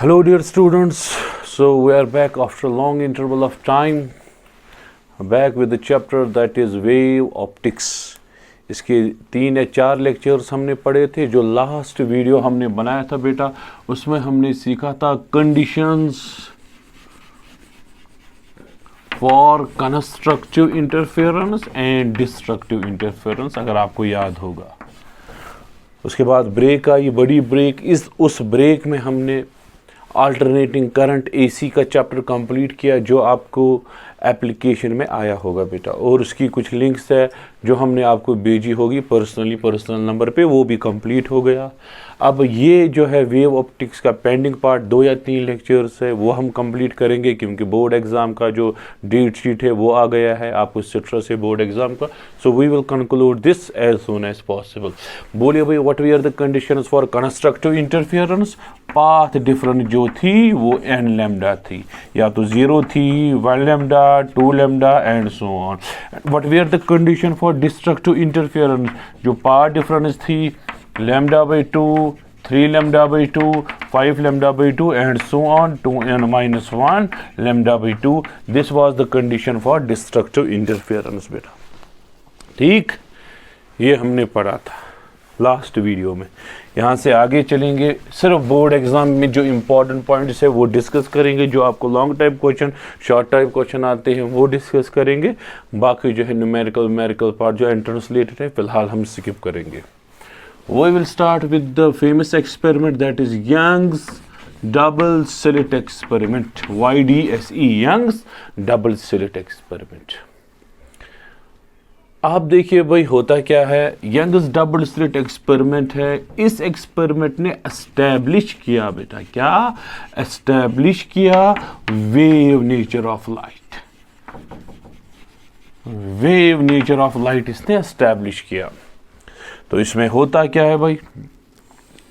Hello dear students, so we are back after a long interval of time, back with the chapter that is wave optics. इसके 3 या 4 lectures हमने पढ़े थे। जो last video हमने बनाया था बेटा, उसमें हमने सीखा था conditions for constructive interference and destructive interference, अगर आपको याद होगा। उसके बाद ब्रेक आई, बड़ी ब्रेक। उस ब्रेक में हमने अल्टरनेटिंग करंट एसी का चैप्टर कंप्लीट किया, जो आपको एप्लीकेशन में आया होगा बेटा, और उसकी कुछ लिंक्स है जो हमने आपको भेजी होगी पर्सनल नंबर पे, वो भी कंप्लीट हो गया। अब ये जो है वेव ऑप्टिक्स का पेंडिंग पार्ट 2 या 3 लेक्चर्स है, वो हम कंप्लीट करेंगे, क्योंकि बोर्ड एग्जाम का जो डेट शीट है वो आ गया है आपको सिट्रा से बोर्ड एग्जाम का। So we will conclude this as soon as possible. बोलिए भाई, what we are the conditions for constructive interference. Path difference जो थी वो n लैम्डा थी, या तो 0 थी, 1 lambda, 2 lambda and so on. What we are the condition for destructive interference, जो पाथ डिफरेंस थी lambda by 2, 3 lambda by 2, 5 lambda by 2 and so on, 2n minus 1 lambda by 2. This was the condition for destructive interference बेटा। ठीक, ये हमने पढ़ा था last video में। यहाँ से आगे चलेंगे, सिर्फ बोर्ड एग्जाम में जो इम्पोर्टेंट पॉइंट्स है वो डिस्कस करेंगे, जो आपको long type question, short type question आते हैं वो डिस्कस करेंगे। बाकी जो है न्यूमेरिकल पार्ट जो एंट्रेंस रिलेटेड है, फिलहाल हम स्किप करेंगे। We will start with the famous experiment, that is Young's double slit experiment, YDSE, Young's double slit experiment। आप देखिए भाई, होता क्या है, यंग्स डबल स्लिट एक्सपेरिमेंट है। इस एक्सपेरिमेंट ने एस्टैब्लिश किया बेटा, क्या एस्टैब्लिश किया? Wave nature of light. Wave nature of light इसने एस्टैब्लिश किया। तो इसमें होता क्या है भाई,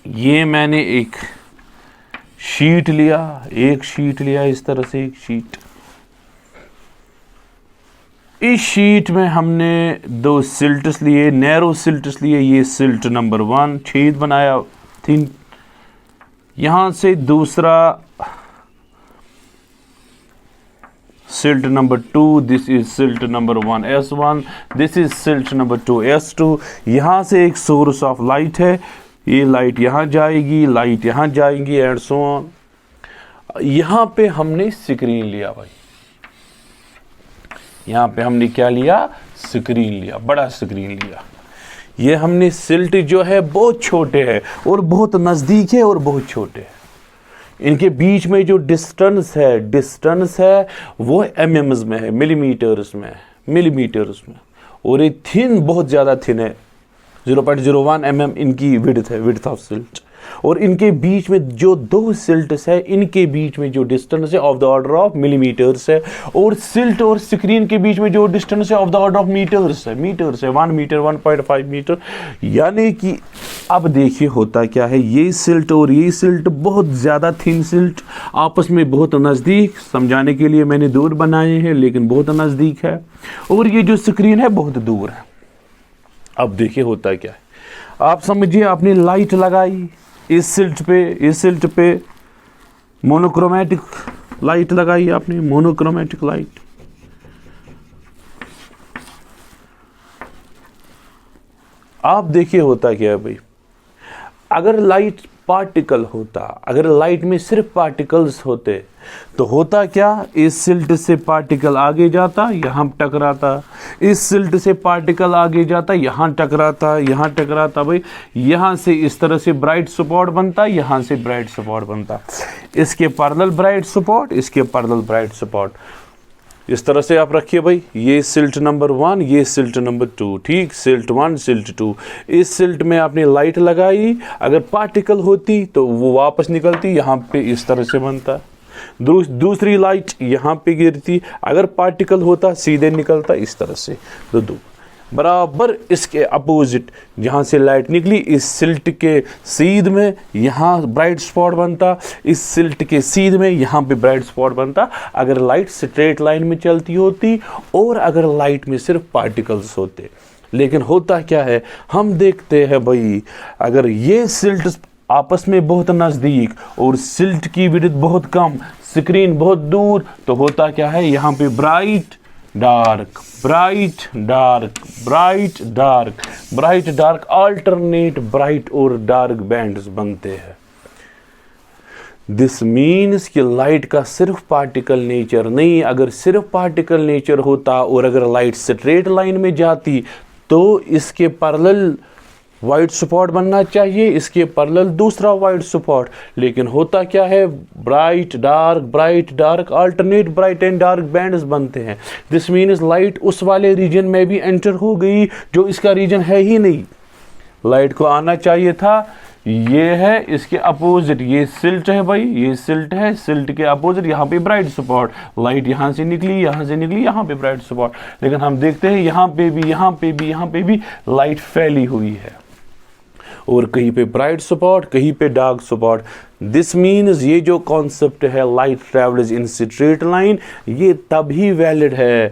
ये मैंने एक शीट लिया, इस तरह से एक शीट। इस शीट में हमने 2 सिल्ट्स लिए, नैरो सिल्ट्स लिए। ये सिल्ट नंबर 1 छेद बनाया, थिन। यहां से दूसरा silt number 2, this is silt number 1 S1, this is silt number 2 S2। यहाँ से एक सोर्स ऑफ लाइट है, ये लाइट यहाँ जाएगी, लाइट यहाँ जाएगी एंड सो ऑन। यहाँ पे हमने स्क्रीन लिया भाई, यहाँ पे हमने क्या लिया? स्क्रीन लिया, बड़ा स्क्रीन लिया। ये हमने सिल्ट जो है बहुत छोटे है, और बहुत नज़दीक है और बहुत छोटे है। इनके बीच में जो डिस्टेंस है वो एमएम्स में है, मिलीमीटर्स में। और ये थिन, बहुत ज़्यादा थिन है, 0.01 mm इनकी विड्थ ऑफ सिल्ट। और इनके बीच में जो 2 सिल्ट्स है, इनके बीच में जो डिस्टेंस है of the order of millimetres है। और सिल्ट और स्क्रीन के बीच में जो डिस्टेंस है of the order of metres है, 1 मीटर, 1.5 मीटर। यानी कि अब देखिए होता क्या है, ये सिल्ट और ये सिल्ट बहुत ज़्यादा थिन सिल्ट, आपस में बहुत नज़दीक। समझाने के लिए मैंने दूर बनाए हैं, लेकिन बहुत नज़दीक है। और ये जो स्क्रीन है बहुत दूर है। अब देखिए होता क्या है, आप समझिए, आपने लाइट लगाई इस सिल्ट पे मोनोक्रोमेटिक लाइट लगाई आपने, मोनोक्रोमेटिक लाइट। आप देखिए होता क्या है भाई, अगर लाइट पार्टिकल होता, अगर लाइट में सिर्फ पार्टिकल्स होते, तो होता क्या, इस सिल्ट से पार्टिकल आगे जाता, यहाँ टकराता, इस सिल्ट से पार्टिकल आगे जाता, यहाँ टकराता भाई। यहाँ से इस तरह से ब्राइट स्पॉट बनता, यहाँ से ब्राइट स्पॉट बनता, इसके पैरेलल ब्राइट स्पॉट, इसके पैरेलल ब्राइट स्पॉट। इस तरह से आप रखिए भाई, ये सिल्ट नंबर 1, ये सिल्ट नंबर 2, ठीक, सिल्ट 1, सिल्ट 2। इस सिल्ट में आपने लाइट लगाई, अगर पार्टिकल होती तो वो वापस निकलती, यहाँ पे इस तरह से बनता। दूसरी लाइट यहाँ पे गिरती, अगर पार्टिकल होता सीधे निकलता इस तरह से। तो बराबर इसके अपोजिट, जहाँ से लाइट निकली, इस सिल्ट के सीध में यहाँ ब्राइट स्पॉट बनता, इस सिल्ट के सीध में यहाँ पे ब्राइट स्पॉट बनता, अगर लाइट स्ट्रेट लाइन में चलती होती, और अगर लाइट में सिर्फ पार्टिकल्स होते। लेकिन होता क्या है, हम देखते हैं भाई, अगर ये सिल्ट आपस में बहुत नज़दीक और सिल्ट की विड्थ बहुत कम, स्क्रीन बहुत दूर, तो होता क्या है, यहाँ पे bright dark, bright dark, bright dark, bright dark, alternate bright और डार्क बैंड्स बनते हैं। दिस मीन्स कि लाइट का सिर्फ पार्टिकल नेचर नहीं, अगर सिर्फ पार्टिकल नेचर होता और अगर लाइट स्ट्रेट लाइन में जाती तो इसके पैरेलल वाइट स्पॉट बनना चाहिए, इसके पैरेलल दूसरा वाइट स्पॉट, लेकिन होता क्या है, bright dark, alternate bright and dark bands बनते हैं। दिस मीन्स लाइट उस वाले रीजन में भी एंटर हो गई जो इसका रीजन है ही नहीं। लाइट को आना चाहिए था, ये है इसके अपोजिट, ये सिल्ट है भाई, ये सिल्ट है, सिल्ट के अपोजिट यहाँ पे ब्राइट स्पॉट, लाइट यहाँ से निकली, यहाँ पे ब्राइट स्पॉट, लेकिन हम देखते हैं यहाँ पे भी लाइट फैली हुई है और कहीं पे ब्राइट स्पॉट, कहीं पे डार्क स्पॉट। दिस मीन्स ये जो कॉन्सेप्ट है light travels in straight line, ये तभी वैलिड है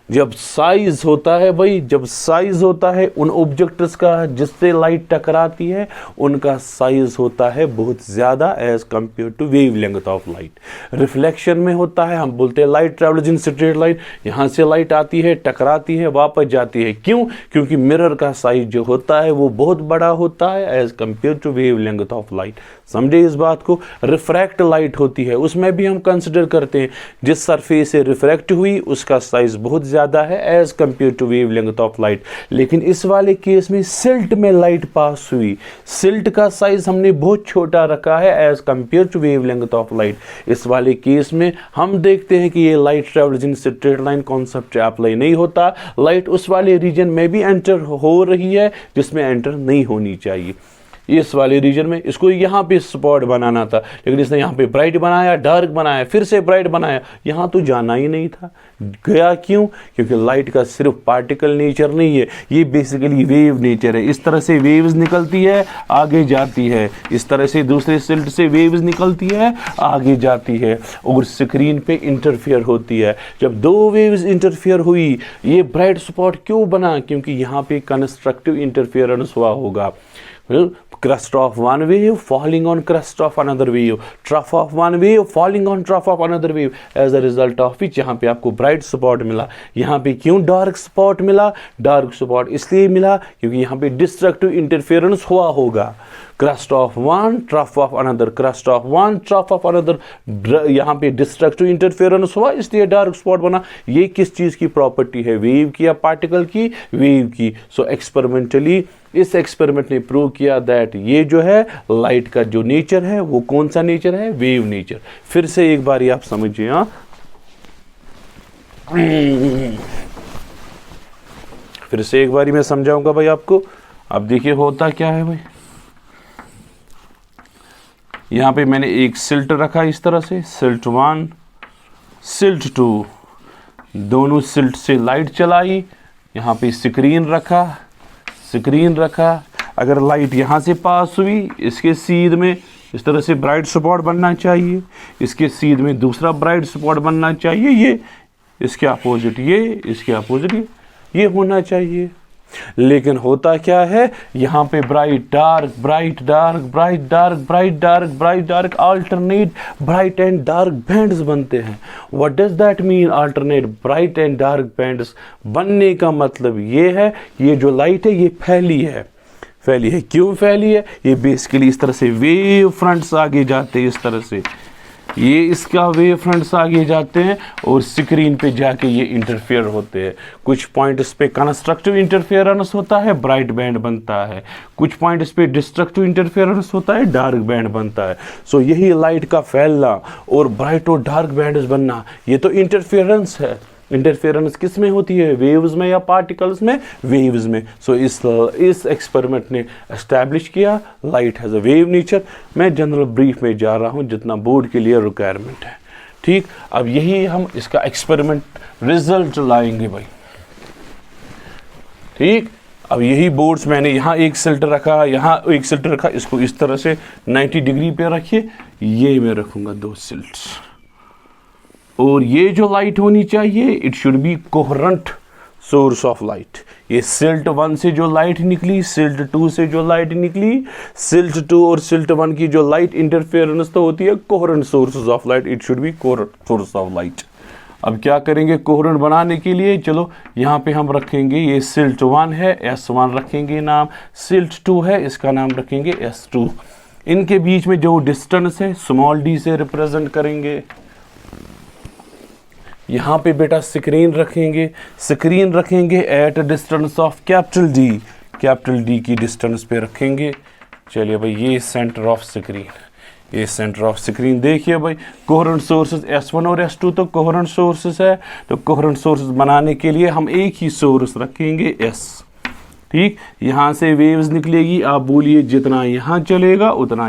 जब साइज होता है भाई, जब साइज होता है उन ऑब्जेक्ट्स का जिससे लाइट टकराती है, उनका साइज होता है बहुत ज़्यादा as compare to wave length of light. Reflection में होता है, हम बोलते हैं light travels in straight line, यहाँ से लाइट आती है, टकराती है, वापस जाती है। क्यों? क्योंकि मिरर का साइज जो होता है वो बहुत बड़ा होता है as compare to wave length of light. समझे इस बात को? रिफ्रैक्ट लाइट होती है, उसमें भी हम कंसिडर करते हैं जिस सरफेस से रिफ्रैक्ट हुई उसका साइज बहुत ज़्यादा है as compare to wave length of light. लेकिन इस वाले केस में सिल्ट में लाइट पास हुई, सिल्ट का साइज हमने बहुत छोटा रखा है as compare to wave length of light. इस वाले केस में हम देखते हैं कि ये light travels in straight line concept apply नहीं होता, लाइट उस वाले रीजन में भी एंटर हो रही है जिसमें एंटर नहीं होनी चाहिए। इस वाले रीजन में इसको यहाँ पे स्पॉट बनाना था, लेकिन इसने यहाँ पे ब्राइट बनाया, डार्क बनाया, फिर से ब्राइट बनाया, यहाँ तो जाना ही नहीं था। गया क्यों? क्योंकि लाइट का सिर्फ पार्टिकल नेचर नहीं है, ये बेसिकली वेव नेचर है। इस तरह से वेव्स निकलती है, आगे जाती है, इस तरह से दूसरे सिल्ट से वेव्स निकलती है, आगे जाती है और स्क्रीन पे इंटरफेयर होती है। जब दो वेव्स इंटरफेयर हुई, ये ब्राइट स्पॉट क्यों बना? क्योंकि यहाँ पे कंस्ट्रक्टिव इंटरफेरेंस हुआ होगा। Crest of one wave falling on crest of another wave, trough of one wave falling on trough of another wave, as a result of which यहाँ पे आपको ब्राइट स्पॉट मिला। यहाँ पे क्यों डार्क स्पॉट मिला? डार्क स्पॉट इसलिए मिला क्योंकि यहाँ पे डिस्ट्रक्टिव इंटरफेरेंस हुआ होगा। crest of one, trough of another, crest of one, trough of another, यहाँ पे डिस्ट्रक्टिव इंटरफेरेंस हुआ इसलिए डार्क स्पॉट बना। ये किस चीज़ की प्रॉपर्टी है? वेव की या पार्टिकल की? वेव की। सो एक्सपेरिमेंटली इस एक्सपेरिमेंट ने प्रूव किया दैट ये जो है लाइट का जो नेचर है वो कौन सा नेचर है? Wave nature. फिर से एक बार आप समझिए, हाँ, फिर से एक बारी मैं समझाऊंगा भाई आपको। अब देखिए होता क्या है भाई, यहाँ पे मैंने एक सिल्ट रखा इस तरह से, सिल्ट 1, सिल्ट 2, दोनों सिल्ट से लाइट चलाई, यहाँ पे स्क्रीन रखा, अगर लाइट यहाँ से पास हुई, इसके सीध में इस तरह से ब्राइट स्पॉट बनना चाहिए, इसके सीध में दूसरा ब्राइट स्पॉट बनना चाहिए, ये इसके अपोजिट, ये इसके अपोजिट, ये होना चाहिए। लेकिन होता क्या है, यहाँ पे bright dark, bright dark, bright dark, bright dark, bright dark, alternate bright and dark bands बनते हैं। What does that mean? Alternate bright and dark bands बनने का मतलब ये है, ये जो लाइट है ये फैली है। क्यों फैली है? ये बेसिकली इस तरह से वेव फ्रंट्स आगे जाते हैं, इस तरह से ये इसका वेव फ्रंट्स आगे जाते हैं और स्क्रीन पे जाके ये इंटरफेयर होते हैं। कुछ पॉइंट्स पे कंस्ट्रक्टिव इंटरफेरेंस होता है, ब्राइट बैंड बनता है, कुछ पॉइंट्स पे डिस्ट्रक्टिव इंटरफेरेंस होता है, डार्क बैंड बनता है। सो यही लाइट का फैलना और ब्राइट और डार्क बैंड्स बनना, ये तो इंटरफेरेंस है। इंटरफेरेंस किस में होती है? वेव्स में या पार्टिकल्स में? वेव्स में। सो इस एक्सपेरिमेंट ने एस्टैब्लिश किया light has a wave nature. मैं जनरल ब्रीफ में जा रहा हूं जितना बोर्ड के लिए रिक्वायरमेंट है, ठीक। अब यही हम इसका एक्सपेरिमेंट रिजल्ट लाएंगे भाई, ठीक। अब यही बोर्ड्स मैंने यहाँ एक सिल्ट रखा, यहाँ एक सिल्ट रखा, इसको इस तरह से 90 डिग्री पे रखिए, ये मैं रखूंगा 2 सिल्ट्स, और ये जो लाइट होनी चाहिए it should be coherent source of light. ये सिल्ट 1 से जो लाइट निकली, सिल्ट 2 से जो लाइट निकली, सिल्ट 2 और सिल्ट 1 की जो लाइट इंटरफेरेंस तो होती है coherent sources of light, it should be coherent source of light. अब क्या करेंगे कोहेरेंट बनाने के लिए, चलो यहाँ पे हम रखेंगे, ये सिल्ट 1 है, S1 रखेंगे नाम, सिल्ट 2 है, इसका नाम रखेंगे S2। इनके बीच में जो डिस्टेंस है स्मॉल d से रिप्रेजेंट करेंगे। यहाँ पे बेटा स्क्रीन रखेंगे at distance of capital D की डिस्टेंस पे रखेंगे। चलिए भाई ये सेंटर ऑफ स्क्रीन, देखिए भाई कोहेरेंट सोर्सेज S1 और S2 तो कोहेरेंट सोर्सेज है, तो कोहेरेंट सोर्सेज बनाने के लिए हम एक ही सोर्स रखेंगे S। ठीक, यहाँ से वेव्स निकलेगी, आप बोलिए जितना यहाँ चलेगा उतना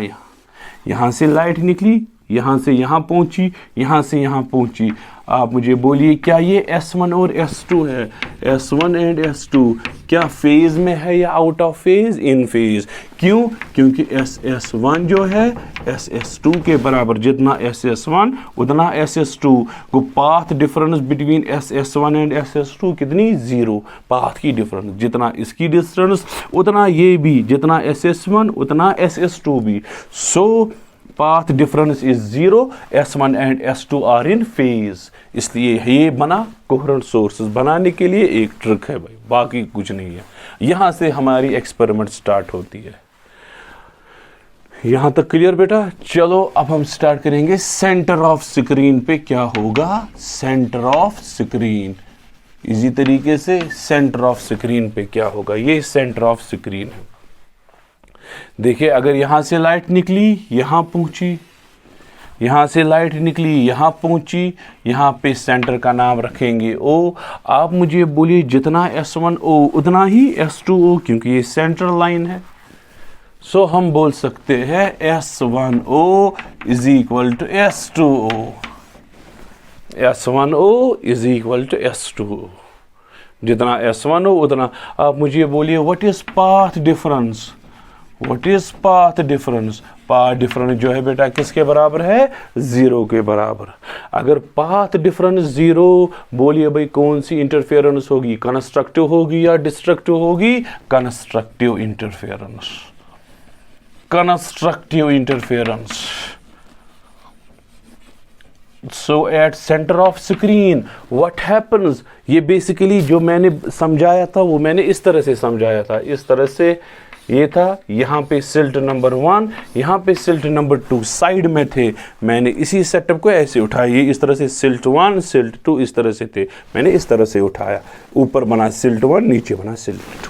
यहाँ से लाइट निकली, यहाँ से यहाँ पहुँची, यहाँ से यहाँ पहुँची, आप मुझे बोलिए क्या ये S1 और S2 है, S1 एंड S2 क्या फेज में है या out of phase? In phase. क्यों? क्योंकि SS1 जो है SS2 के बराबर, जितना SS1 उतना SS2 को path difference between SS1 and SS2 कितनी? 0 पाथ की डिफरेंस, जितना इसकी डिस्टेंस उतना ये भी, जितना SS1 उतना SS2 भी। So path difference is 0, S1 and S2 are in phase. इसलिए ये बना कोहेरेंट सोर्सेज बनाने के लिए एक ट्रिक है भाई, बाकी कुछ नहीं है। यहां से हमारी एक्सपेरिमेंट स्टार्ट होती है। यहां तक क्लियर बेटा? चलो अब हम स्टार्ट करेंगे सेंटर ऑफ स्क्रीन पे क्या होगा। सेंटर ऑफ स्क्रीन इजी तरीके से सेंटर ऑफ स्क्रीन पे क्या होगा, ये सेंटर ऑफ स्क्रीन है। देखिए अगर यहां से लाइट निकली यहां पहुंची, यहां से लाइट निकली यहां पहुंची, यहां पे सेंटर का नाम रखेंगे O। आप मुझे बोलिए जितना S1O उतना ही S2O, क्योंकि ये सेंटर लाइन है। सो हम बोल सकते हैं S1O is equal to S2O, S1O is equal to S2O। जितना S1O उतना, आप मुझे बोलिए what is path difference, what is path difference? Path difference जो है बेटा किसके बराबर है? 0 के बराबर। अगर पाथ डिफरेंस 0, बोलिए भाई कौन सी इंटरफेरेंस होगी, कंस्ट्रक्टिव होगी या डिस्ट्रक्टिव होगी? Constructive interference, constructive interference. So at centre of screen what happens, ये बेसिकली जो मैंने समझाया था वो मैंने इस तरह से समझाया था, इस तरह से ये था। यहाँ पे सिल्ट नंबर 1, यहाँ पे सिल्ट नंबर 2 साइड में थे, मैंने इसी सेटअप को ऐसे उठाया, ये इस तरह से सिल्ट 1 सिल्ट 2 इस तरह से थे, मैंने इस तरह से उठाया, ऊपर बना सिल्ट 1 नीचे बना सिल्ट 2।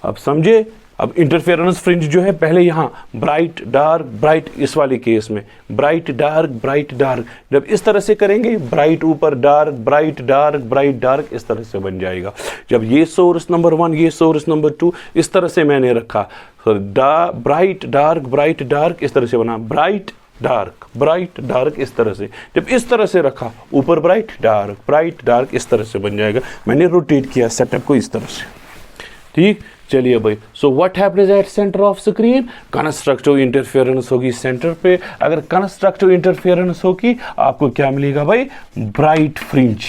अब समझे? अब इंटरफेरेंस फ्रिंज जो है पहले यहाँ ब्राइट डार्क ब्राइट, इस वाले केस में ब्राइट डार्क, जब इस तरह से करेंगे ब्राइट ऊपर डार्क ब्राइट डार्क इस तरह से बन जाएगा। जब ये सोर्स नंबर 1 ये सोर्स नंबर 2 इस तरह से मैंने रखा, ब्राइट डार्क इस तरह से बना, ब्राइट डार्क इस तरह से। जब इस तरह से रखा ऊपर ब्राइट डार्क इस तरह से बन जाएगा। मैंने रोटेट किया सेटअप को इस तरह से। ठीक, चलिए भाई। So what happens at centre of screen? Constructive interference होगी सेंटर पे। अगर कंस्ट्रक्टिव इंटरफेरेंस होगी आपको क्या मिलेगा भाई? ब्राइट फ्रिंज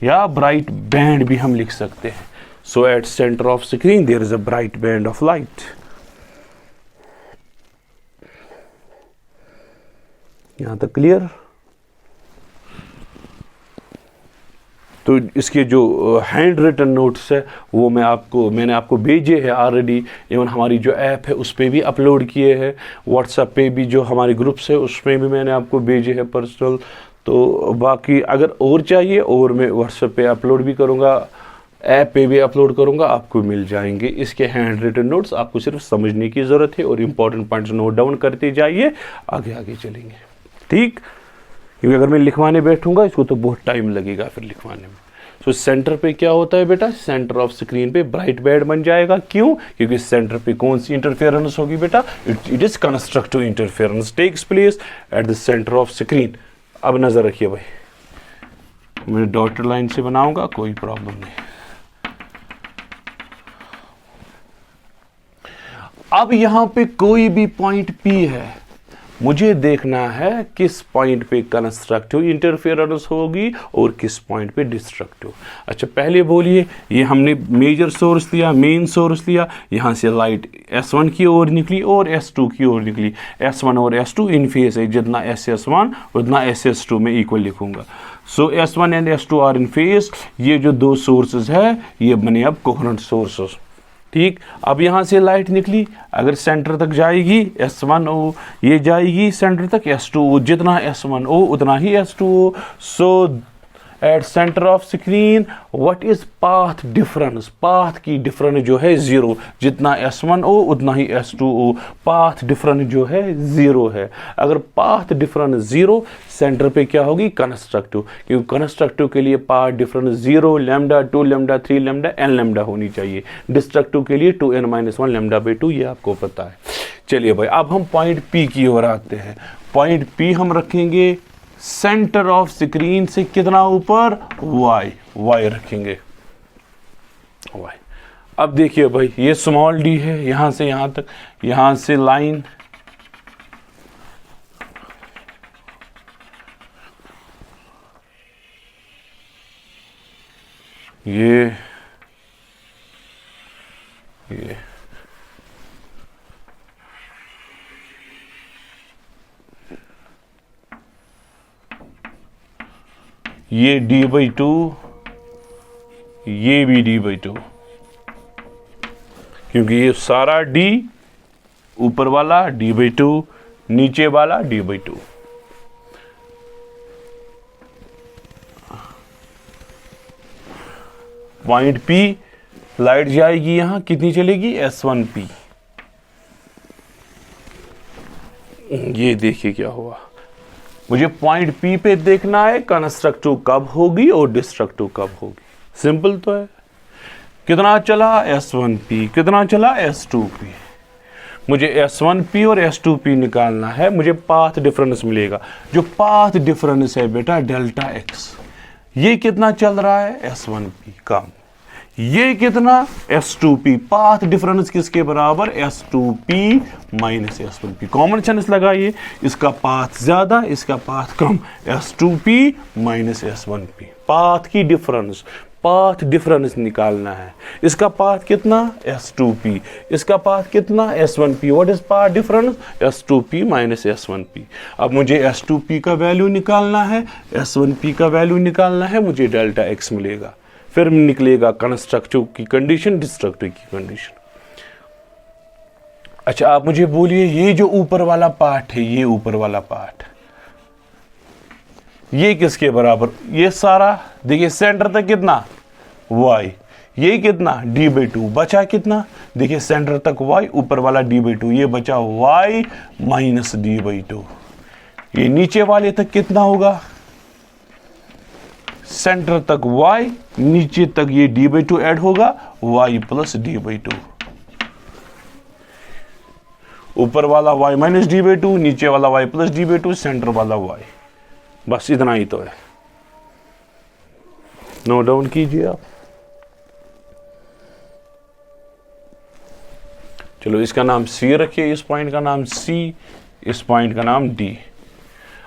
या ब्राइट बैंड भी हम लिख सकते हैं। So at centre of screen there is a bright band of light. यहां तक क्लियर? तो इसके जो हैंड रिटन नोट्स है वो मैंने आपको भेजे हैं ऑलरेडी। इवन हमारी जो ऐप है उस पर भी अपलोड किए हैं, व्हाट्सएप पे भी जो हमारे ग्रुप्स है उसमें भी मैंने आपको भेजे हैं पर्सनल। तो बाकी अगर और चाहिए और मैं व्हाट्सएप पे अपलोड भी करूँगा, ऐप पे भी अपलोड करूँगा, आपको मिल जाएंगे इसके हैंड रिटन नोट्स। आपको सिर्फ समझने की ज़रूरत है और इम्पॉर्टेंट पॉइंट्स नोट डाउन करते जाइए, आगे आगे चलेंगे। ठीक, क्योंकि अगर मैं लिखवाने बैठूंगा इसको तो बहुत टाइम लगेगा फिर लिखवाने में। सो सेंटर पे क्या होता है बेटा? सेंटर ऑफ स्क्रीन पे ब्राइट बैंड बन जाएगा। क्यों? क्योंकि सेंटर पे कौन सी इंटरफेरेंस होगी बेटा? It is constructive interference takes place at the centre of screen. अब नजर रखिए भाई, मैं डॉटेड लाइन से बनाऊंगा, कोई प्रॉब्लम नहीं। अब यहां पे कोई भी पॉइंट P है, मुझे देखना है किस पॉइंट पे कंस्ट्रक्टिव इंटरफेरेंस होगी और किस पॉइंट पे डिस्ट्रक्टिव। अच्छा पहले बोलिए, ये हमने मेजर सोर्स लिया, मेन सोर्स लिया, यहाँ से लाइट S1 की ओर निकली और S2 की ओर निकली। S1 और S2 इन फेज है, जितना SS1 उतना SS2 में इक्वल लिखूंगा। So S1 and S2 are in phase. ये जो दो सोर्सेज है ये बने अब कोहेरेंट सोर्सेज। ठीक, अब यहाँ से लाइट निकली, अगर सेंटर तक जाएगी S1O, ये जाएगी सेंटर तक S2O, जितना S1O उतना ही S2O। So at centre of screen what is path difference? Path की डिफरेंस जो है 0, जितना S1O उतना ही S2O, पाथ डिफरेंस जो है 0 है। अगर पाथ डिफरेंस 0, सेंटर पे क्या होगी? कंस्ट्रक्टिव, क्योंकि कंस्ट्रक्टिव के लिए path difference 0, lambda 2 lambda 3 lambda n lambda होनी चाहिए। डिस्ट्रक्टिव के लिए 2n-1 लैम्डा बाई 2, ये आपको पता है। चलिए भाई, अब हम पॉइंट P की ओर आते हैं। पॉइंट P हम रखेंगे सेंटर ऑफ स्क्रीन से कितना ऊपर? y रखेंगे, y। अब देखिए भाई, ये स्मॉल d है, यहां से यहां तक, यहां से लाइन ये d/2, ये भी d/2, क्योंकि ये सारा d, ऊपर वाला d/2, नीचे वाला d/2। पॉइंट P, लाइट जाएगी यहां, कितनी चलेगी? S1P। ये देखिए क्या हुआ, मुझे पॉइंट P पे देखना है कंस्ट्रक्टिव कब होगी और डिस्ट्रक्टिव कब होगी। सिंपल तो है। कितना चला? S1P। कितना चला? S2P। मुझे S1P और S2P निकालना है, मुझे पाथ डिफरेंस मिलेगा। जो पाथ डिफरेंस है बेटा डेल्टा x, ये कितना चल रहा है? S1P कम। ये कितना? S2P। पाथ डिफरेंस किसके बराबर? S2P minus S1P। Common sense लगाइए, इसका पाथ ज्यादा, इसका पाथ कम। S2P minus S1P। पाथ की डिफरेंस, पाथ डिफरेंस निकालना है। इसका पाथ कितना? S2P। इसका पाथ कितना? S1P। What is path difference? S2P minus S1P। अब मुझे S2P का वैल्यू निकालना है, S1P का वैल्यू निकालना है, मुझे डेल्टा x मिलेगा। फिर निकलेगा कंस्ट्रक्टिव की कंडीशन, डिस्ट्रक्टिव की कंडीशन। अच्छा आप मुझे बोलिए, ये जो ऊपर वाला पार्ट है, ये ऊपर वाला पार्ट, ये किसके बराबर? ये सारा देखिए सेंटर तक कितना? y। ये कितना? d/2। बचा कितना? देखिए सेंटर तक y, ऊपर वाला d/2, ये बचा y माइनस d/2। ये नीचे वाले तक कितना होगा? सेंटर तक y, नीचे तक ये d/2 ऐड होगा, y प्लस d/2। ऊपर वाला y माइनस d/2, नीचे वाला y प्लस d/2, सेंटर वाला y। बस इतना ही तो है। नोट डाउन कीजिए आप। चलो इसका नाम C रखिए, इस पॉइंट का नाम C, इस पॉइंट का नाम D।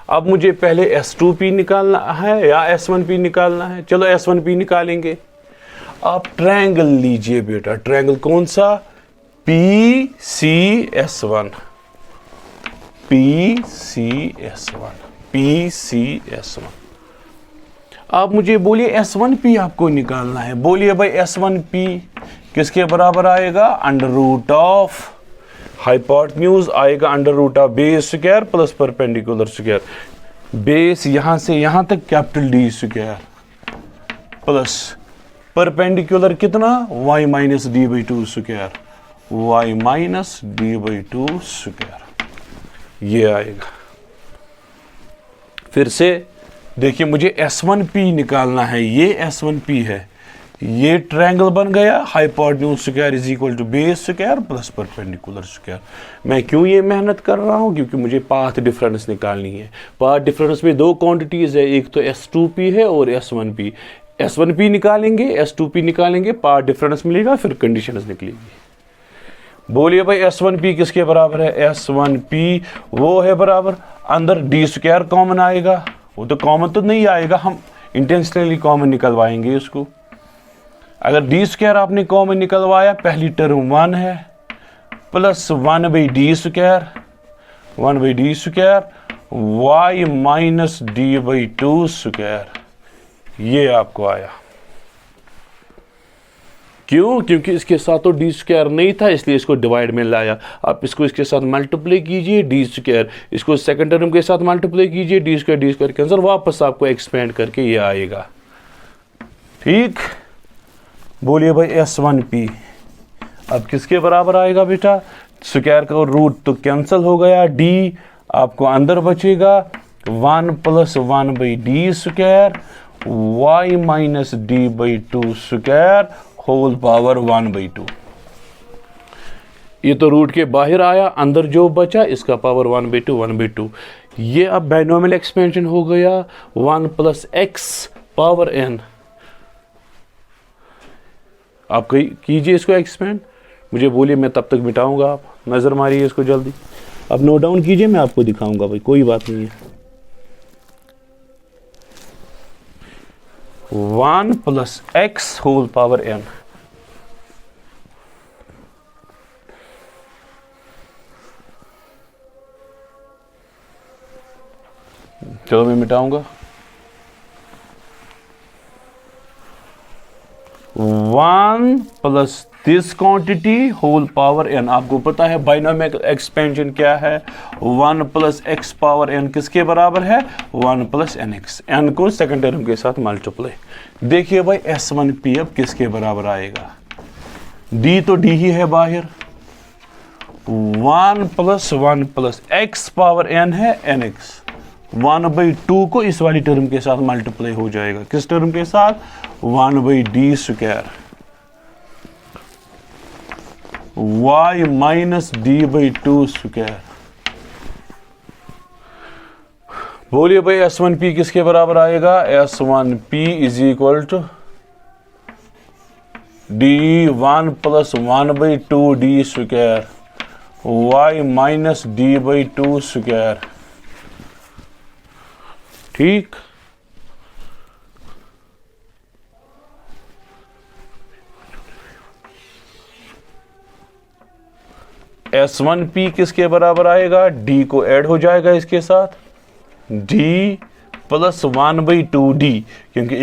अब मुझे पहले S2P निकालना है या S1P निकालना है? चलो S1P निकालेंगे। आप ट्रायंगल लीजिए बेटा, ट्रायंगल कौन सा? PCS1, PCS1, PCS1। आप मुझे बोलिए S1P आपको निकालना है। बोलिए भाई S1P किसके बराबर आएगा? अंडर रूट ऑफ हाइपोटेन्यूज आएगा, under root of base square plus perpendicular square. Base यहां से यहां तक capital D square plus perpendicular कितना? y minus d/2 square, y minus d/2 square. ये आएगा। फिर से देखिए, मुझे S1P निकालना है, ये S1P है। ये ट्रायंगल बन गया, hypotenuse square is equal to base square plus perpendicular square. मैं क्यों ये मेहनत कर रहा हूं? क्योंकि मुझे पाथ डिफरेंस निकालनी है। पाथ डिफरेंस में दो क्वांटिटीज है, एक तो S2P है और S1P। S1P निकालेंगे, S2P निकालेंगे, पाथ डिफरेंस मिलेगा, फिर कंडीशंस निकलेगी। बोलिए भाई S1P किसके बराबर है? S1P वो है बराबर, अंदर डी स्क्वायर कॉमन आएगा, वो तो कॉमन तो नहीं आएगा, हम इंटेंशनली कॉमन निकलवाएंगे उसको। अगर डी स्क्वायर आपने कॉमन निकलवाया, पहली टर्म 1 है plus 1 by D square, 1 by D square y minus D by 2 square, ये आपको आया। क्यों? क्योंकि इसके साथ तो डी स्क्वायर नहीं था, इसलिए इसको डिवाइड में लाया। आप इसको इसके साथ मल्टीप्लाई कीजिए, डी स्क्वायर, इसको सेकंड टर्म के साथ मल्टीप्लाई कीजिए, डी स्क्वायर कैंसर, वापस आपको एक्सपेंड करके ये आएगा। ठीक, बोलिए भाई S1P अब किसके बराबर आएगा बेटा? स्क्वायर का रूट तो कैंसिल हो गया, डी आपको अंदर बचेगा 1 plus 1 by D square y minus D by 2 square whole power 1 by 2। ये तो रूट के बाहर आया, अंदर जो बचा इसका पावर 1 बाई 2, 1 बाई 2। ये अब बाइनोमियल एक्सपेंशन हो गया 1 प्लस एक्स पावर n। आप कीजिए इसको एक्सपेंड, मुझे बोलिए, मैं तब तक मिटाऊंगा, आप नजर मारिए इसको जल्दी। अब नोट डाउन कीजिए, मैं आपको दिखाऊंगा भाई, कोई बात नहीं है। 1 plus x whole power n। चलो मैं मिटाऊंगा। 1 plus this quantity whole power n। आपको पता है बाइनोमियल एक्सपेंशन क्या है? 1 प्लस एक्स पावर n किसके बराबर है? 1 प्लस nx, n को सेकंड टर्म के साथ मल्टीप्लाई। देखिए भाई S1P अब किसके बराबर आएगा? d तो d ही है बाहर, 1 प्लस एक्स पावर n है nx, 1 बाई 2 को इस वाली टर्म के साथ मल्टीप्लाई हो जाएगा, किस टर्म के साथ? 1 by D square y minus D by 2 square. बोलिए भाई S1P किसके बराबर आएगा? S1P is equal to D1 plus 1 by 2 D square y minus D by 2 square. ठीक, S1P किसके बराबर आएगा? D को ऐड हो जाएगा इसके साथ, D प्लस 1 बाई 2D, क्योंकि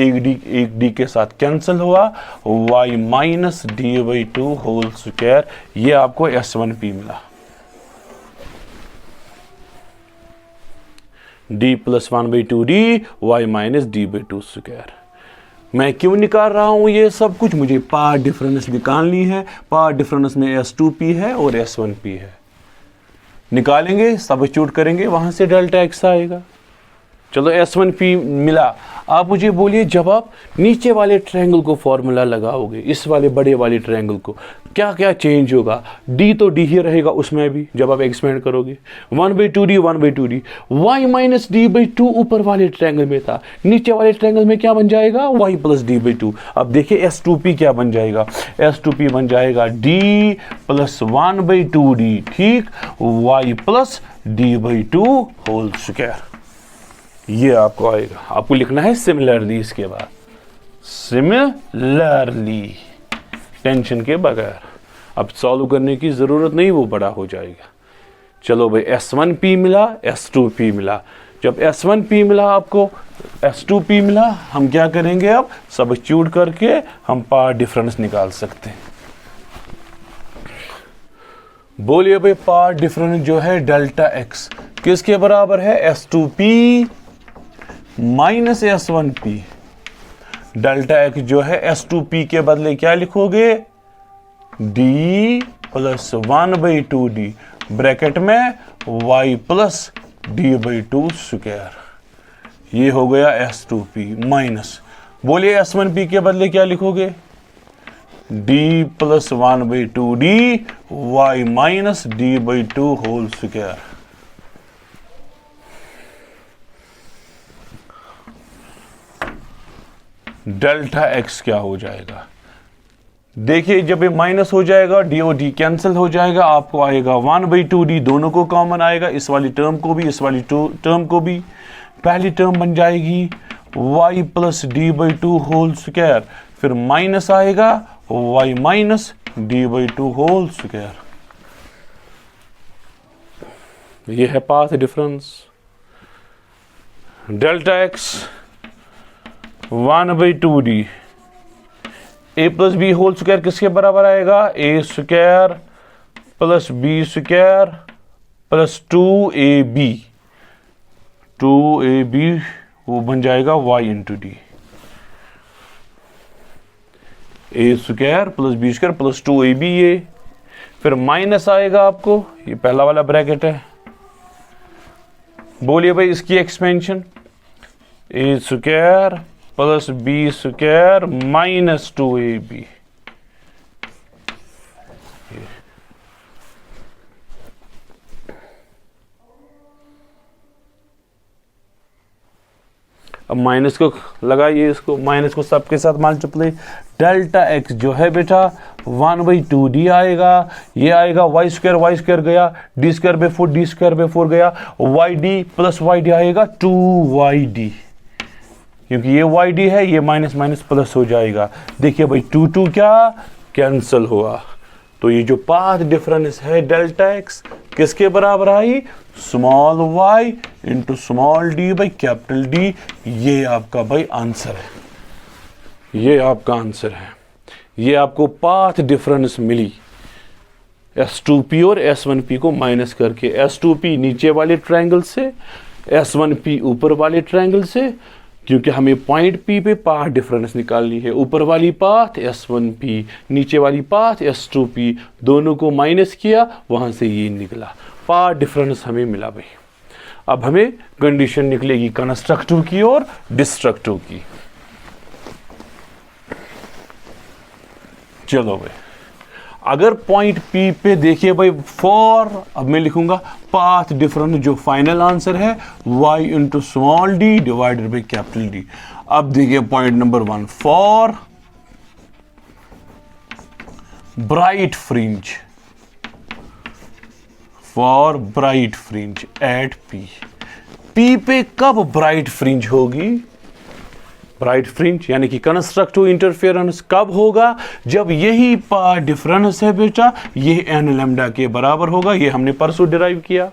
एक D के साथ कैंसिल हुआ, y minus D by 2 whole square. ये आपको S1P मिला। D plus 1 by 2D y minus D by 2 square. मैं क्यों निकाल रहा हूं ये सब कुछ? मुझे पार्ट डिफरेंस निकालनी है। पार्ट डिफरेंस में S2P है और S1P है, निकालेंगे, सब्स्टिट्यूट करेंगे, वहां से डेल्टा एक्स आएगा। चलो S1P मिला। आप मुझे बोलिए, जब आप नीचे वाले ट्रायंगल को फॉर्मूला लगाओगे, इस वाले बड़े वाले ट्रायंगल को, क्या क्या चेंज होगा? D तो D ही रहेगा उसमें भी, जब आप एक्सपेंड करोगे 1 by 2D 1 by 2D, y minus D by 2 ऊपर वाले ट्रायंगल में था, नीचे वाले ट्रायंगल में क्या बन जाएगा? y plus D by 2। अब देखिए S2P क्या बन जाएगा? S2P बन जाएगा D प्लस 1 बाई 2D, ठीक, y plus D by 2 whole square. ये आपको आएगा। आपको लिखना है सिमिलरली इसके बाद, सिमिलरली, टेंशन के बगैर। अब सॉल्व करने की जरूरत नहीं, वो बड़ा हो जाएगा। चलो भाई S1P मिला, S2P मिला। जब S1P मिला आपको, S2P मिला, हम क्या करेंगे? अब सब्स्टिट्यूट करके हम पार्ट डिफरेंस निकाल सकते हैं। बोलिए भाई पार्ट डिफरेंस जो है डेल्टा एक्स किसके बराबर है? S2P minus S1P। Delta x जो है S2P के बदले क्या लिखोगे? D plus 1 by 2D bracket में y plus D by 2 square. ये हो गया S2P माइनस, बोलिए S1P के बदले क्या लिखोगे? D plus 1 by 2D y minus D by 2 whole square. Delta x क्या हो जाएगा? देखिए जब ये माइनस हो जाएगा डी और डी कैंसिल हो जाएगा, आपको आएगा 1/2d, दोनों को कॉमन आएगा, इस वाली टर्म को भी, इस वाली टर्म को भी। पहली टर्म बन जाएगी y plus d/2 whole square, फिर माइनस आएगा y minus d/2 whole square. ये है path difference. Delta x 1/2d, a plus B whole square किसके बराबर आएगा, a square plus B square plus 2ab, 2ab वो बन जाएगा y into D. a square plus B square plus 2ab ये, फिर माइनस आएगा आपको, ये पहला वाला ब्रैकेट है। बोलिए भाई इसकी expansion, a square plus B square minus 2ab। अब माइनस को लगाइए, इसको माइनस को सबके साथ मल्टीप्लाई। डेल्टा x जो है बेटा 1/2d आएगा, ये आएगा y स्क्वायर गया, d स्क्वायर 4 गया, yd प्लस yd आएगा 2yd, क्योंकि ये yd है, ये माइनस माइनस प्लस हो जाएगा। देखिए भाई 2 क्या कैंसिल हुआ, तो ये जो पाथ डिफरेंस है डेल्टा x किसके बराबर आई, small y into small d by capital D। ये आपका भाई आंसर है, ये आपका आंसर है। ये आपको पाथ डिफरेंस मिली S2p और S1p को माइनस करके, S2p नीचे वाले ट्रायंगल से, S1p ऊपर वाले ट्रायंगल से, क्योंकि हमें पॉइंट P पे पाथ डिफरेंस निकालनी है। ऊपर वाली पाथ S1p, नीचे वाली पाथ S2p, दोनों को माइनस किया, वहां से ये निकला, पाथ डिफरेंस हमें मिला भाई। अब हमें कंडीशन निकलेगी कंस्ट्रक्टिव की और डिस्ट्रक्टिव की। चलो भाई, अगर पॉइंट P पे देखिए भाई, फॉर, अब मैं लिखूंगा पाथ डिफरेंस, जो फाइनल आंसर है y into small d divided by capital D। अब देखिए point number 1, for bright fringe, for bright fringe at P पे कब ब्राइट फ्रिंज होगी, ब्राइट फ्रिंज यानी कि कंस्ट्रक्टिव इंटरफेरेंस कब होगा, जब यही पाथ डिफरेंस है बेटा ये n लैम्डा के बराबर होगा। ये हमने परसों डिराइव किया।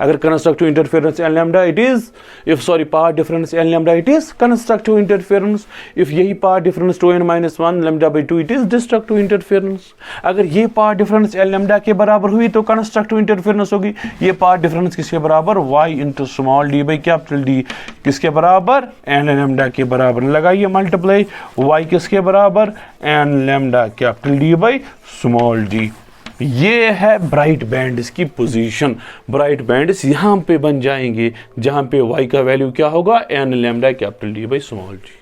अगर constructive interference n lambda it is, if sorry path difference n lambda it is constructive interference, if यही path difference 2n-1 lambda by 2 it is destructive interference. अगर ये पाथ डिफरेंस n लैम्डा के बराबर हुई तो constructive interference होगी। ये path difference किसके बराबर, y into small d by capital D, किसके बराबर, n लैम्डा के बराबर। लगाइए मल्टीप्लाई, y किसके बराबर, n lambda capital D by small d। ये है ब्राइट बैंड्स की पोजीशन। ब्राइट बैंड्स यहां पे बन जाएंगे जहां पे y का वैल्यू क्या होगा, n lambda capital D by small d।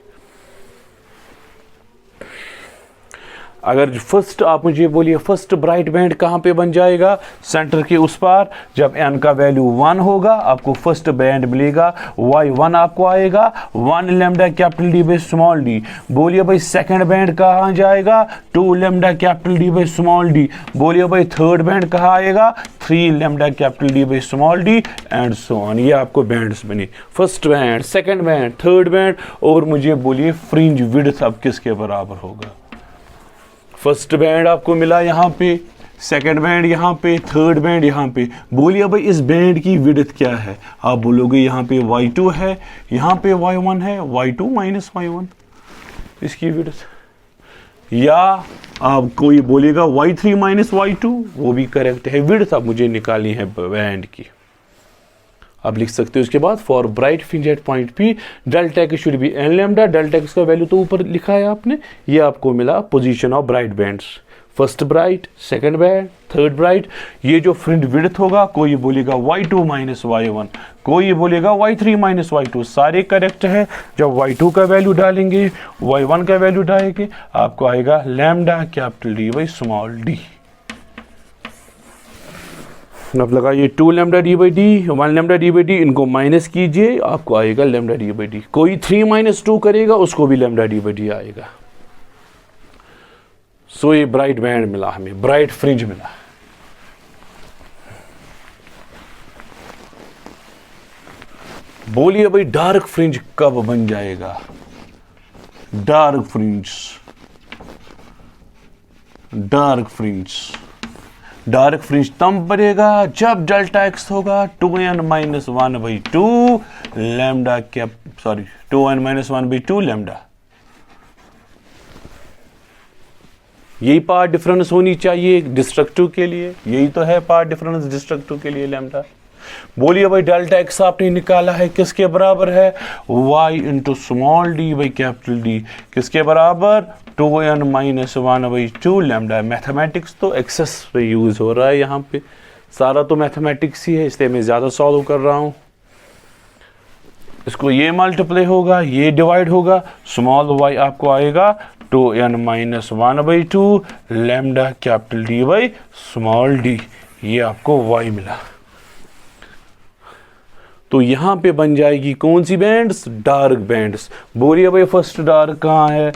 अगर फर्स्ट आप मुझे बोलिए फर्स्ट ब्राइट बैंड कहां पे बन जाएगा, सेंटर के उस पार, जब n का वैल्यू 1 होगा आपको फर्स्ट बैंड मिलेगा, y1 आपको आएगा 1 lambda capital D by small d। बोलिए भाई सेकंड बैंड कहां जाएगा, 2 lambda capital D by small d। बोलिए भाई थर्ड बैंड कहां आएगा, 3 lambda capital D by small d and so on. ये आपको बैंड्स बने, first band, second band, third band. और मुझे बोलिए फ्रिंज विड्थ अब किसके बराबर होगा, फर्स्ट बैंड आपको मिला यहाँ पे, सेकंड बैंड यहाँ पे, थर्ड बैंड यहाँ पे। बोलिए भाई इस बैंड की विड्थ क्या है, आप बोलोगे यहाँ पे y2 है, यहाँ पे y1 है, y2 माइनस y1 इसकी विड्थ, या आप कोई बोलेगा y3 माइनस y2, वो भी करेक्ट है। विड्थ अब मुझे निकालनी है बैंड की। आप लिख सकते हो उसके बाद for bright fringe at point P delta x should be n लैम्डा। डेल्टा x का वैल्यू तो ऊपर लिखा है आपने, ये आपको मिला position of bright bands, first bright, second bright, third bright. ये जो फ्रिंज विड्थ होगा, कोई बोलेगा y2 माइनस y1, कोई बोलेगा y3 माइनस y2, सारे करेक्ट है। जब y2 का वैल्यू डालेंगे, y1 का वैल्यू डालेंगे, आपको आएगा lambda capital D by small d। अब लगाइए 2 lambda d by d, 1 lambda d by d, इनको माइनस कीजिए, आपको आएगा लैम्डा d बाई d। कोई 3 माइनस 2 करेगा, उसको भी लैम्डा d बाई d आएगा। सो ये ब्राइट बैंड मिला, हमें ब्राइट फ्रिंज मिला। बोलिए भाई डार्क फ्रिंज कब बन जाएगा? Dark fringe, dark fringe, dark fringe तब बनेगा जब डेल्टा एक्स होगा 2n-1/2 lambda cap, sorry 2n-1/2 lambda. यही पार्ट डिफरेंस होनी चाहिए डिस्ट्रक्टिव के लिए, यही तो है पार्ट डिफरेंस डिस्ट्रक्टिव के लिए लैम्डा। बोलिए भाई डेल्टा एक्स आपने निकाला है किसके बराबर है? y into small D by capital D, किसके बराबर? 2n-1/2 lambda. मैथमेटिक्स तो एक्सेस पे यूज हो रहा है, यहाँ पे सारा तो मैथमेटिक्स ही है, इसलिए मैं ज्यादा सॉल्व कर रहा हूँ। इसको ये मल्टीप्लाई होगा, ये डिवाइड होगा, स्मॉल y आपको आएगा 2n-1/2 lambda capital D by small D, ये आपको y मिला। तो यहां पे बन जाएगी कौन सी बैंड्स? Dark bands. बोलिए भाई फर्स्ट डार्क कहाँ है?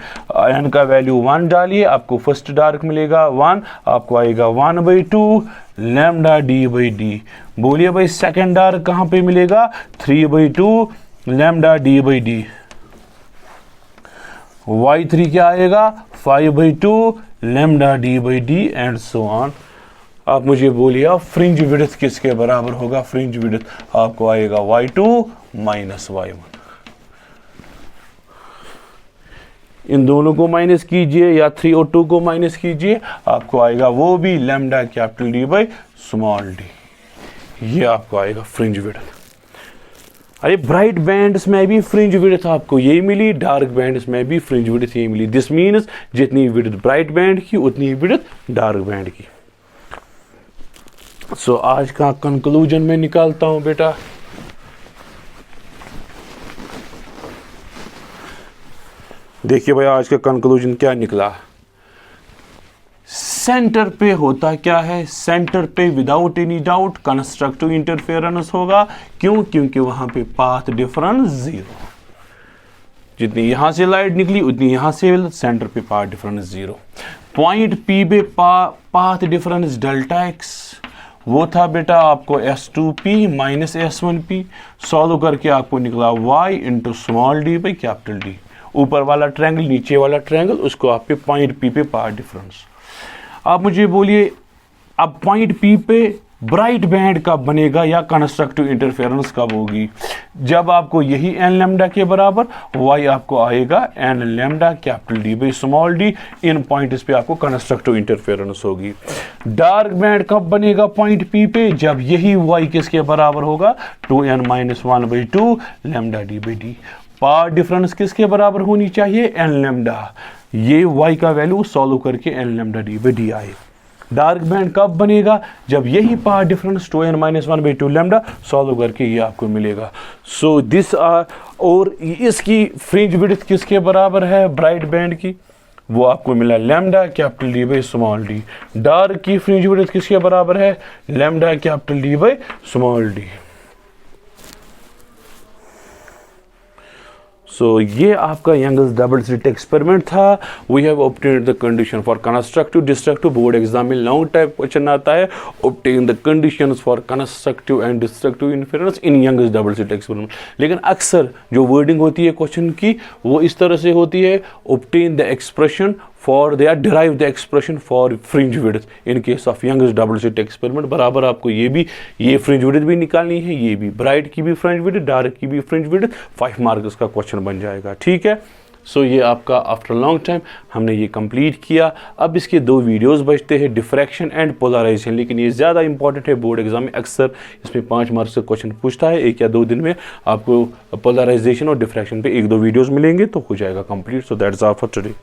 n का वैल्यू 1 डालिए, आपको फर्स्ट डार्क मिलेगा 1, आपको आएगा 1/2 लैम्डा डी बाई डी। बोलिए भाई सेकेंड डार्क कहाँ पे मिलेगा? 3/2 lambda D by D. y3 क्या आएगा? 5/2 lambda D by D and so on. आप मुझे बोलिए आप फ्रिंज विड्थ किसके बराबर होगा? फ्रिंज विड्थ आपको आएगा y2 माइनस y1। इन दोनों को माइनस कीजिए या 3 और 2 को माइनस कीजिए, आपको आएगा वो भी lambda capital D by small D, ये आपको आएगा फ्रिंज विड्थ। अरे ब्राइट बैंड्स में भी फ्रिंज विड्थ आपको यही मिली, डार्क बैंड्स में भी फ्रिंज विड्थ यही मिली। दिस मीन्स जितनी विड्थ ब्राइट बैंड की उतनी विड्थ डार्क बैंड की। सो आज का कंक्लूजन में निकालता हूं बेटा। देखिए भाई आज का कंक्लूजन क्या निकला। सेंटर पे होता क्या है? सेंटर पे without any doubt constructive interference होगा। क्यों? क्योंकि वहां पे पाथ डिफरेंस 0, जितनी यहां से लाइट निकली उतनी यहां से, सेंटर पे पाथ डिफरेंस 0। पॉइंट पी पे पाथ डिफरेंस डेल्टा एक्स, वो था बेटा आपको S2P माइनस S1P। सॉल्व करके आपको निकला y into small D by capital D. ऊपर वाला ट्रायंगल नीचे वाला ट्रायंगल, उसको आप पे पॉइंट P पे पाथ डिफरेंस। आप मुझे बोलिए अब पॉइंट P पे ब्राइट बैंड कब बनेगा या कंस्ट्रक्टिव इंटरफेरेंस कब होगी? जब आपको यही n लैम्डा के बराबर y आपको आएगा n lambda capital D by small D, in points पे आपको कंस्ट्रक्टिव इंटरफेरेंस होगी। डार्क बैंड कब बनेगा पॉइंट P पे? जब यही y किसके बराबर होगा? 2n-1/2 lambda D by D. Path difference किसके बराबर होनी चाहिए? n lambda. ये y का वैल्यू सॉल्व करके n lambda D by D आए। डार्क बैंड कब बनेगा? जब यही path difference 2n-1/2 lambda solve करके ये आपको मिलेगा। सो दिस और इसकी फ्रिंज विड्थ किसके बराबर है ब्राइट बैंड की? वो आपको मिला lambda capital D by small D. Dark की फ्रिंज विड्थ किसके बराबर है? Lambda capital D by small D. So ये आपका यंगस डबल स्लिट एक्सपेरिमेंट था। We have obtained the condition for constructive destructive. Board exam में लॉन्ग टाइप क्वेश्चन आता है, obtain the conditions for constructive and destructive interference in Young's double slit experiment. लेकिन अक्सर जो wording होती है question की वो इस तरह से होती है, obtain the expression for they are derive the expression for fringe width in case of Young's double slit experiment. बराबर आपको ये फ्रिंज विड्थ भी निकालनी है, ये भी ब्राइट की भी फ्रिंज विड्थ, डार्क की भी फ्रिंज विड्थ। 5 मार्क्स का क्वेश्चन बन जाएगा, ठीक है। सो ये आपका आफ्टर लॉन्ग टाइम हमने ये कंप्लीट किया। अब इसके 2 वीडियोस बचते हैं, डिफ्रैक्शन एंड पोलराइजेशन, लेकिन ये ज़्यादा इंपॉर्टेंट है। बोर्ड एग्जाम में अक्सर इसमें 5 मार्क्स का क्वेश्चन पूछता है। 1 या 2 दिन में आपको पोलराइजेशन और डिफ्रैक्शन पे 1-2 वीडियोस मिलेंगे तो हो जाएगा complete. So that's all for today.